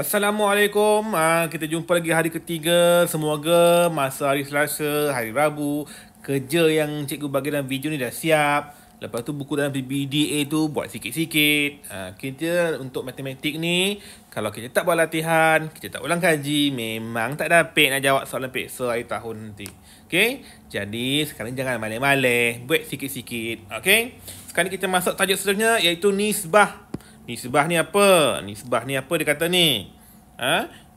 Assalamualaikum. Kita jumpa lagi hari ketiga. Semoga masa hari Selasa, hari Rabu, kerja yang cikgu bagi dalam video ni dah siap. Lepas tu buku dalam PBDA tu buat sikit-sikit. Kita untuk matematik ni, kalau kita tak buat latihan, kita tak ulang kaji, memang tak dapat nak jawab soalan peksa akhir tahun nanti. Okay? Jadi sekarang jangan maleh-maleh, buat sikit-sikit. Okay? Sekarang kita masuk tajuk seterusnya iaitu nisbah. Nisbah ni apa? Nisbah ni apa dia kata ni?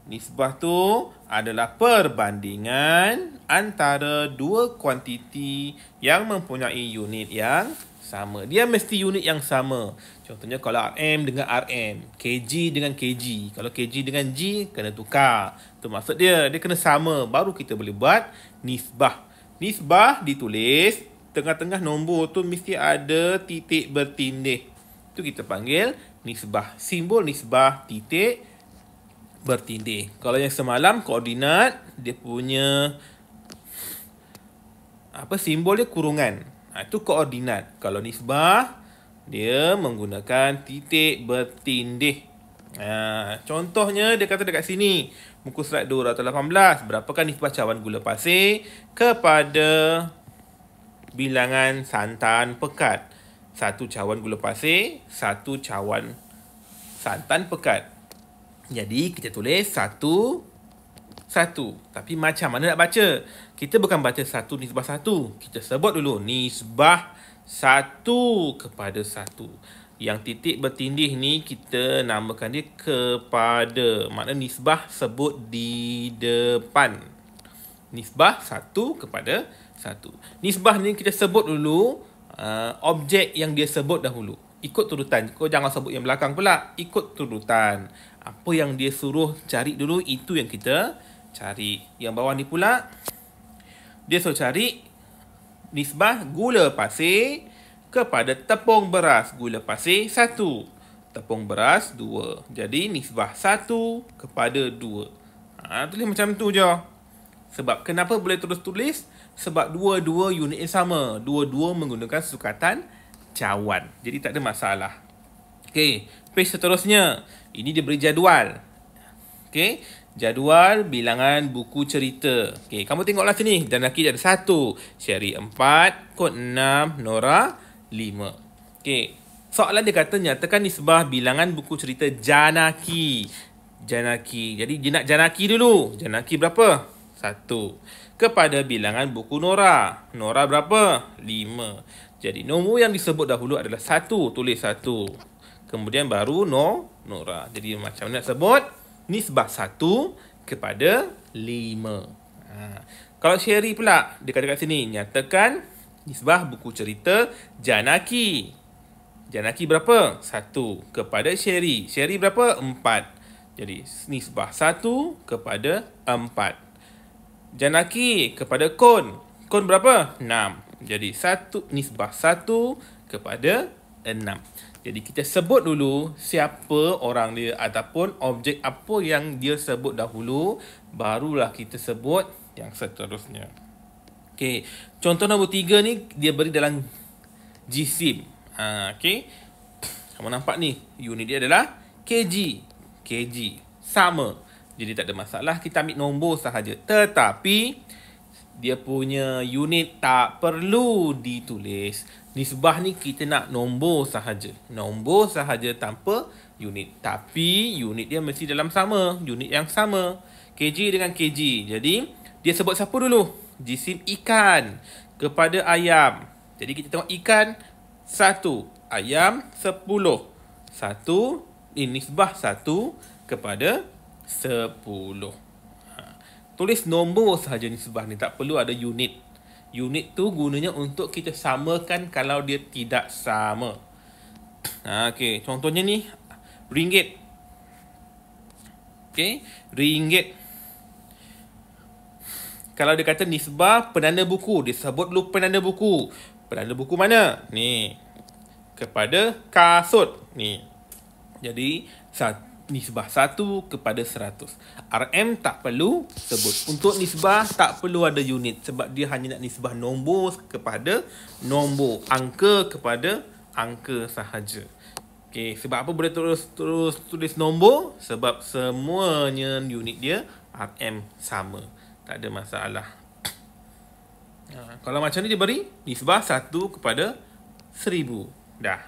Nisbah tu adalah perbandingan antara dua kuantiti yang mempunyai unit yang sama. Dia mesti unit yang sama. Contohnya kalau RM dengan RM, kg dengan kg. Kalau kg dengan G, kena tukar. Itu maksud dia. Dia kena sama. Baru kita boleh buat nisbah. Nisbah ditulis, tengah-tengah nombor tu mesti ada titik bertindih. Itu kita panggil nisbah. Simbol nisbah titik bertindih. Kalau yang semalam koordinat dia punya simbol dia kurungan. Itu koordinat. Kalau nisbah dia menggunakan titik bertindih. Contohnya dia kata dekat sini muka surat 218, berapakah nisbah cawan gula pasir kepada bilangan santan pekat? 1 cawan gula pasir, 1 cawan santan pekat. Jadi kita tulis 1, 1. Tapi macam mana nak baca? Kita bukan baca 1 nisbah 1. Kita sebut dulu nisbah 1 kepada 1. Yang titik bertindih ni kita namakan dia kepada. Maknanya nisbah sebut di depan. Nisbah 1 kepada 1. Nisbah ni kita sebut dulu objek yang dia sebut dahulu. Ikut turutan. Kau jangan sebut yang belakang pula. Ikut turutan. Apa yang dia suruh cari dulu, itu yang kita cari. Yang bawah ni pula, dia suruh cari nisbah gula pasir kepada tepung beras. Gula pasir 1, tepung beras 2. Jadi nisbah 1 kepada 2. Tulis macam tu je. Sebab kenapa boleh terus tulis? Sebab dua-dua unit yang sama. Dua-dua menggunakan sukatan cawan. Jadi tak ada masalah. Okey, page seterusnya. Ini dia beri jadual. Okey, jadual bilangan buku cerita. Okey, kamu tengoklah sini. Janaki ada 1, Sherry 4, kod 6, Nora 5. Okey, soalan dia kata nyatakan nisbah bilangan buku cerita Janaki. Janaki. Jadi dia nak Janaki dulu. Janaki berapa? 1. Kepada bilangan buku Nora. Nora berapa? 5. Jadi nombor yang disebut dahulu adalah 1. Tulis 1. Kemudian baru Nora. Jadi macam mana nak sebut? Nisbah 1 kepada 5. Kalau Sherry pula, dia kata kat sini, nyatakan nisbah buku cerita Janaki. Janaki berapa? 1 kepada Sherry. Sherry berapa? 4. Jadi nisbah 1 kepada 4. Janaki kepada Kon. Kon berapa? 6. Jadi nisbah 1 kepada 6. Jadi kita sebut dulu siapa orang dia ataupun objek apa yang dia sebut dahulu, barulah kita sebut yang seterusnya. Okey, contoh nombor 3 ni dia beri dalam jisim. Okey. Kamu nampak ni, unit dia adalah kg. Kg sama. Jadi tak ada masalah, kita ambil nombor sahaja. Tetapi dia punya unit tak perlu ditulis. Nisbah ni kita nak nombor sahaja. Nombor sahaja tanpa unit. Tapi unit dia mesti dalam sama. Unit yang sama. Kg dengan kg. Jadi dia sebut siapa dulu? Jisim ikan kepada ayam. Jadi kita tengok ikan 1, ayam 10. 1 nisbah 1 kepada 10. Tulis nombor sahaja nisbah ni, tak perlu ada unit. Unit tu gunanya untuk kita samakan kalau dia tidak sama. Okey, contohnya ni ringgit. Okey, ringgit. Kalau dia kata nisbah penanda buku, dia sebut dulu penanda buku. Penanda buku mana? Ni. Kepada kasut. Ni. Jadi nisbah 1 kepada 100. RM tak perlu sebut. Untuk nisbah tak perlu ada unit. Sebab dia hanya nak nisbah nombor kepada nombor. Angka kepada angka sahaja. Okey, sebab apa boleh terus tulis nombor? Sebab semuanya unit dia RM sama. Tak ada masalah. Kalau macam ni dia beri nisbah 1 kepada 1000. Dah.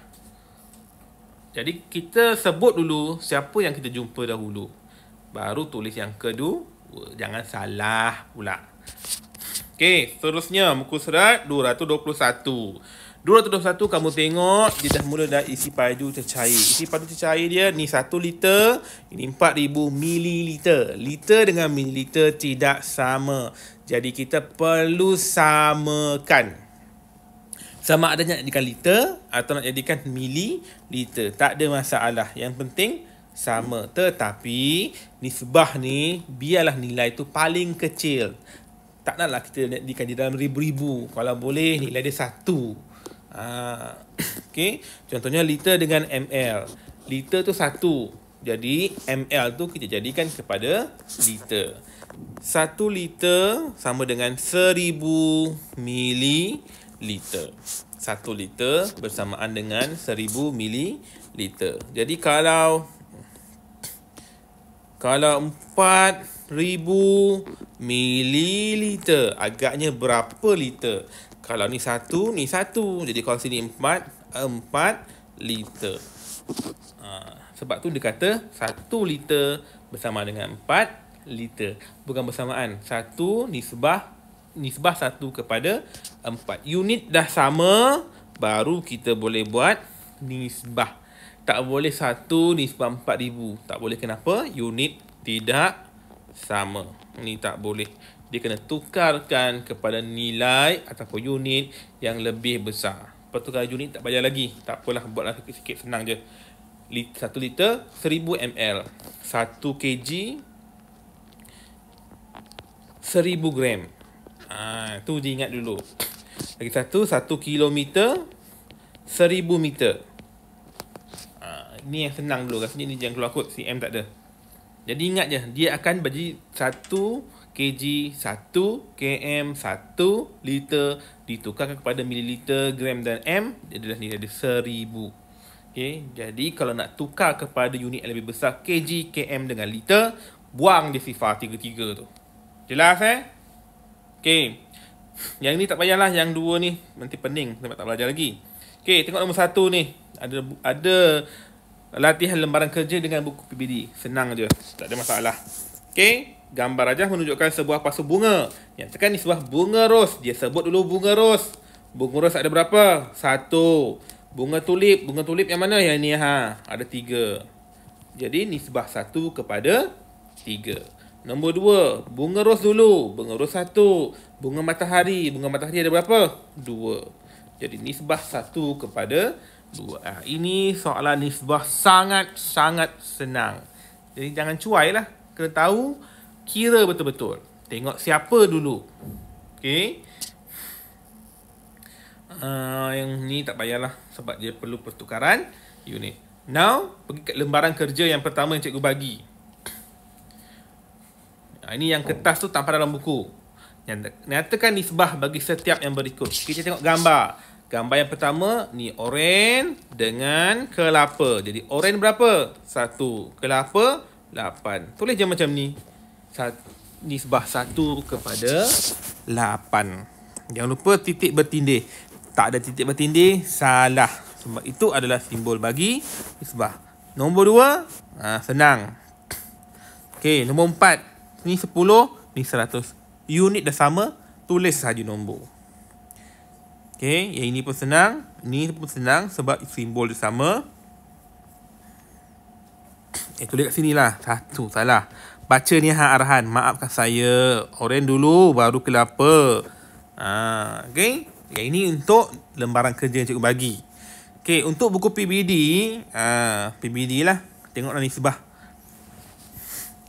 Jadi kita sebut dulu siapa yang kita jumpa dahulu. Baru tulis yang kedua. Jangan salah pula. Okey, seterusnya muka surat 221. 221 kamu tengok dia dah mula dah isi padu tercair. Isi padu tercair dia ni 1 liter, ini 4000 mililiter. Liter dengan mililiter tidak sama. Jadi kita perlu samakan. Sama ada nak jadikan liter atau nak jadikan mililiter. Tak ada masalah. Yang penting sama. Tetapi nisbah ni biarlah nilai tu paling kecil. Tak naklah kita jadikan di dalam ribu-ribu. Kalau boleh nilai dia 1. Okay. Contohnya liter dengan ml. Liter tu 1. Jadi ml tu kita jadikan kepada liter. 1 liter sama dengan 1000 mililiter. 1 liter bersamaan dengan 1000 mililiter. Jadi kalau 4000 mililiter, agaknya berapa liter? Kalau ni 1, ni 1. Jadi kalau sini 4 liter. Sebab tu dia kata 1 liter bersama dengan 4 liter. Bukan bersamaan. 1 nisbah 1 kepada 4. Unit dah sama, baru kita boleh buat nisbah. Tak boleh 1 nisbah 4000. Tak boleh, kenapa? Unit tidak sama. Ni tak boleh. Dia kena tukarkan kepada nilai ataupun unit yang lebih besar. Pertukaran unit tak payah lagi. Tak apalah, buatlah sikit-sikit, senang je. 1 liter 1000 ml. 1 kg 1000 gram. Tu je ingat dulu. Lagi satu, 1 kilometer 1000 meter. Ni yang senang dulu. Rasanya ni jangan keluar kod, cm tak ada. Jadi ingat je, dia akan bagi 1 kg, 1 km, 1 liter ditukarkan kepada mililiter, gram dan m. Dia adalah nilai dia 1000. Okay. Jadi kalau nak tukar kepada unit yang lebih besar, kg, km dengan liter, buang je sifar 3 tu. Jelas Okay. Yang ni tak payahlah, yang dua ni nanti pening sebab tak belajar lagi. Okay, tengok nombor 1 ni. Ada latihan lembaran kerja dengan buku PBD. Senang je, tak ada masalah. Okay, gambar rajah menunjukkan sebuah pasu bunga. Yang tekan ni sebuah bunga ros. Dia sebut dulu bunga ros. Bunga ros ada berapa? 1. Bunga tulip yang mana? Yang ni ada 3. Jadi nisbah 1 kepada 3. Nombor 2, bunga ros dulu. Bunga ros 1. Bunga matahari ada berapa? 2. Jadi nisbah 1 kepada 2. Ini soalan nisbah sangat-sangat senang. Jadi jangan cuai lah. Kena tahu, kira betul-betul. Tengok siapa dulu. Okay. Yang ni tak payahlah sebab dia perlu pertukaran unit. Now, pergi ke lembaran kerja yang pertama yang cikgu bagi. Ini yang kertas tu tanpa dalam buku. Nyatakan nisbah bagi setiap yang berikut. Kita tengok gambar. Gambar yang pertama, ni oren dengan kelapa. Jadi oren berapa? 1. Kelapa 8. Tulis je macam ni. Nisbah 1 kepada 8. Jangan lupa titik bertindih. Tak ada titik bertindih, salah. Sebab itu adalah simbol bagi nisbah. Nombor 2, senang. Okey, nombor 4. Ni 10, ni 100. Unit dah sama, tulis saja nombor. Okey, yang ini pun senang. Ini pun senang sebab simbol dia sama. Tulis kat sini lah. 1, salah. Baca ni arahan. Maafkan saya. Oren dulu, baru kelapa. Okey. Yang ini untuk lembaran kerja yang cikgu bagi. Okey, untuk buku PBD. PBD lah. Tengoklah nisbah.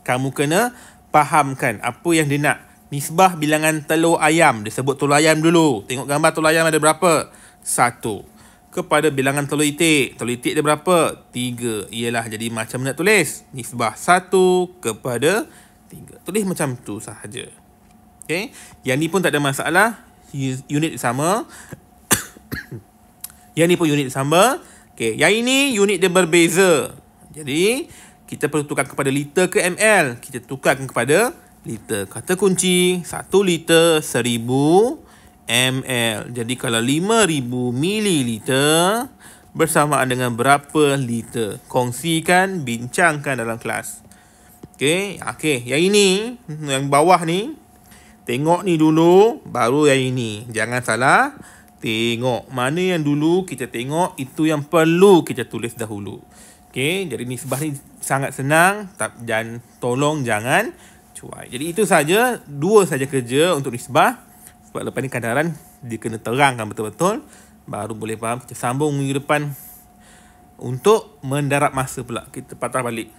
Kamu kena fahamkan apa yang dia nak. Nisbah bilangan telur ayam. Dia sebut telur ayam dulu. Tengok gambar telur ayam ada berapa? 1. Kepada bilangan telur itik. Telur itik dia berapa? 3. Ialah, jadi macam nak tulis? Nisbah 1 kepada 3. Tulis macam tu sahaja. Okay. Yang ni pun tak ada masalah. Unit sama. Yang ni pun unit sama. Okey, yang ini unit dia berbeza. Jadi, kita perlu tukar kepada liter ke ml. Kita tukarkan kepada liter. Kata kunci, 1 liter 1000 ml. Jadi, kalau 5000 mililiter bersamaan dengan berapa liter? Kongsikan, bincangkan dalam kelas. Okey, yang ini, yang bawah ni, tengok ni dulu, baru yang ini. Jangan salah. Tengok mana yang dulu kita tengok, itu yang perlu kita tulis dahulu. Okey, jadi nisbah ni sangat senang, dan tolong jangan cuai. Jadi itu saja, 2 saja kerja untuk nisbah. Sebab lepas ni kadaran dia kena terangkan betul-betul, baru boleh faham. Kita sambung minggu depan untuk mendarab masa pula. Kita patah balik.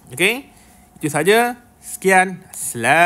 Okey, itu saja. Sekian. Selamat.